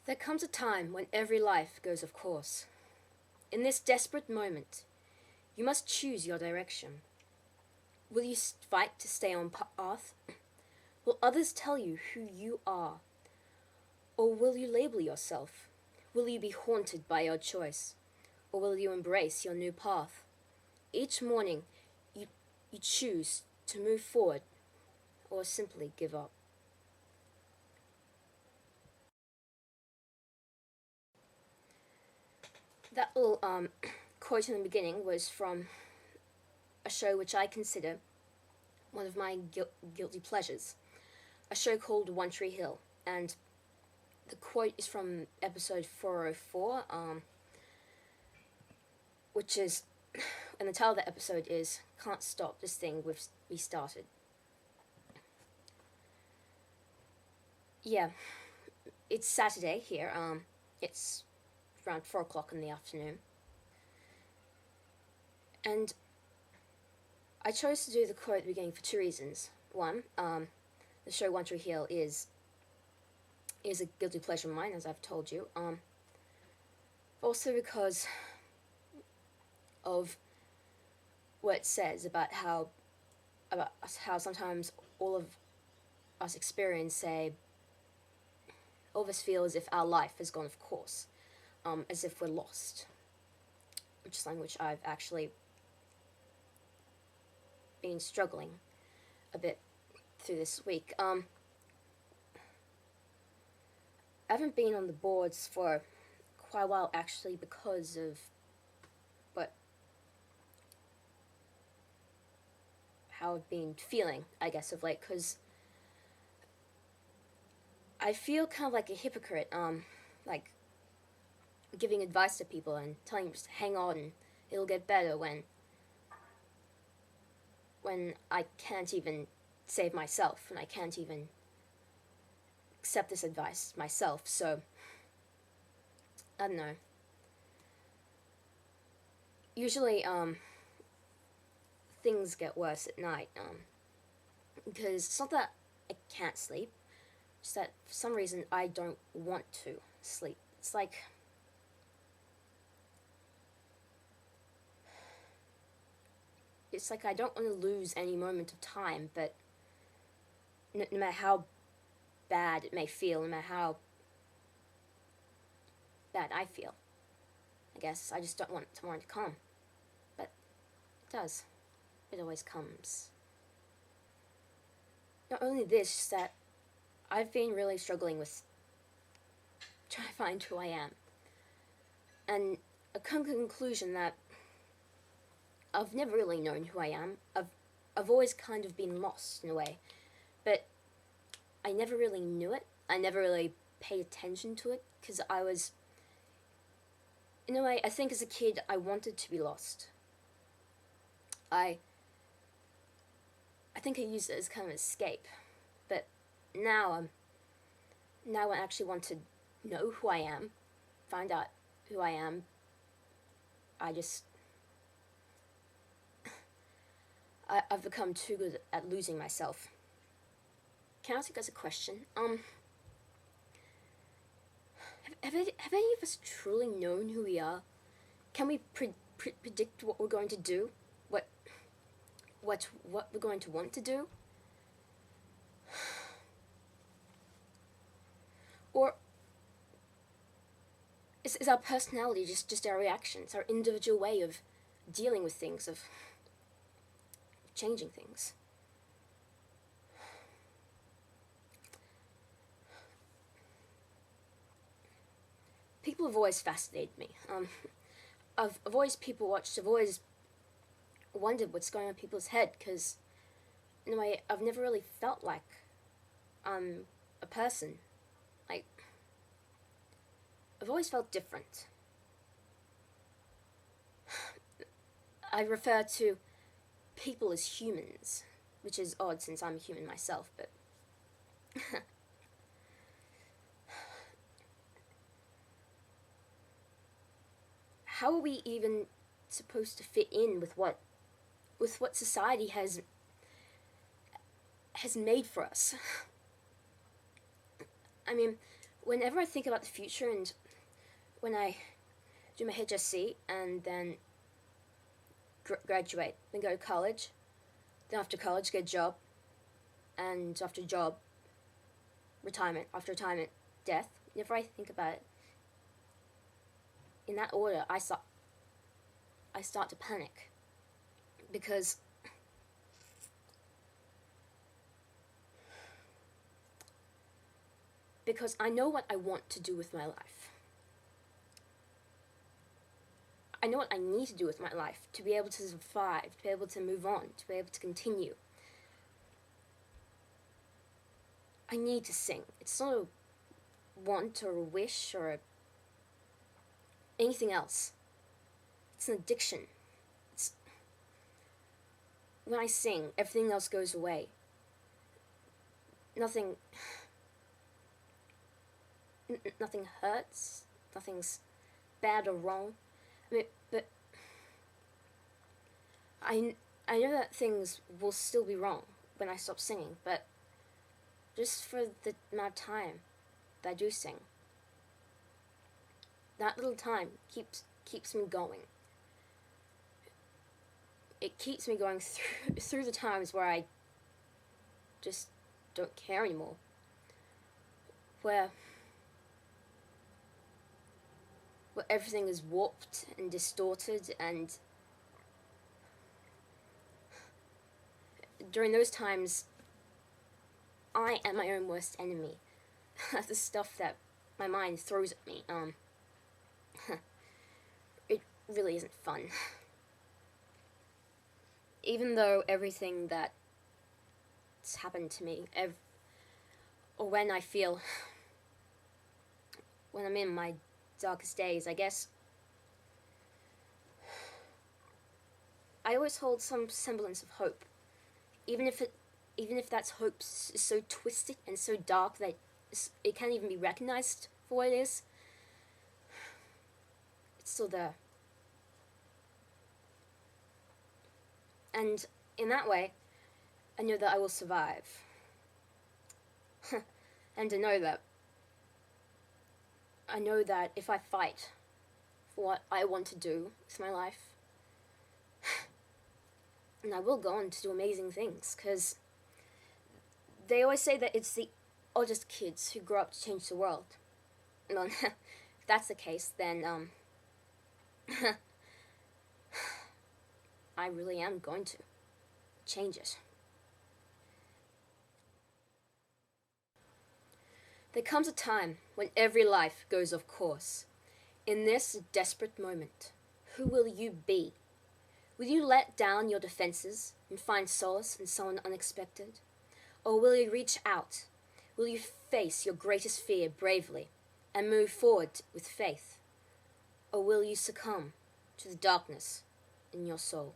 There comes a time when every life goes off course. In this desperate moment, you must choose your direction. Will you fight to stay on path? Will others tell you who you are? Or will you label yourself? Will you be haunted by your choice? Or will you embrace your new path? Each morning, you choose to move forward or simply give up. That little quote in the beginning was from a show which I consider one of my guilty pleasures, a show called One Tree Hill, and the quote is from episode 404, which is, and the title of the episode is "Can't Stop This Thing We've Restarted." Yeah, it's Saturday here. It's around 4 o'clock in the afternoon, and I chose to do the quote at the beginning for two reasons. One, the show One Tree Hill is a guilty pleasure of mine, as I've told you. Also because of what it says about how sometimes all of us all of us feel as if our life has gone off course, as if we're lost, which is something which I've actually been struggling a bit through this week. I haven't been on the boards for quite a while, actually, because of how I've been feeling, I guess, of late, because I feel kind of like a hypocrite, like giving advice to people and telling them just hang on and it'll get better when I can't even save myself and I can't even accept this advice myself. So I don't know. Usually, things get worse at night, because it's not that I can't sleep, it's that for some reason I don't want to sleep. It's like I don't want to lose any moment of time, but no matter how bad it may feel, no matter how bad I feel, I guess I just don't want tomorrow to come. But it does. It always comes. Not only this, just that I've been really struggling with trying to find who I am. And a conclusion that I've never really known who I am. I've always kind of been lost in a way. But I never really knew it. I never really paid attention to it, because I was, in a way, I think as a kid I wanted to be lost. I think I used it as kind of an escape, but now I actually want to know who I am, find out who I am. I've become too good at losing myself. Can I ask you guys a question? Have any of us truly known who we are? Can we predict what we're going to do? What we're going to want to do? Or is our personality just our reactions, our individual way of dealing with things, of changing things? People have always fascinated me. I've always people watched. I've always wondered what's going on in people's head, because in a way I've never really felt like I'm a person. Like, I've always felt different. I refer to people as humans, which is odd since I'm a human myself, but how are we even supposed to fit in with what society has made for us? I mean, whenever I think about the future, and when I do my HSC and then graduate, then go to college, then after college get a job, and after job, retirement, after retirement, death. Whenever I think about it in that order, I start to panic, because I know what I want to do with my life. I know what I need to do with my life to be able to survive, to be able to move on, to be able to continue. I need to sing. It's not a want or a wish or anything else. It's an addiction. When I sing, everything else goes away. Nothing hurts. Nothing's bad or wrong. I mean, but I know that things will still be wrong when I stop singing, but just for the amount of time that I do sing, that little time keeps me going. It keeps me going through the times where I just don't care anymore, where everything is warped and distorted, and during those times, I am my own worst enemy. The stuff that my mind throws at me, it really isn't fun. Even though everything that's happened to me, or when I'm in my darkest days, I guess I always hold some semblance of hope, even if that hope is so twisted and so dark that it can't even be recognized for what it is. It's still there. And in that way, I know that I will survive. And I know that if I fight for what I want to do with my life, and I will go on to do amazing things, because they always say that it's the oldest kids who grow up to change the world. Well, if that's the case, then I really am going to change it. There comes a time when every life goes off course. In this desperate moment, who will you be? Will you let down your defenses and find solace in someone unexpected? Or will you reach out? Will you face your greatest fear bravely and move forward with faith? Or will you succumb to the darkness in your soul?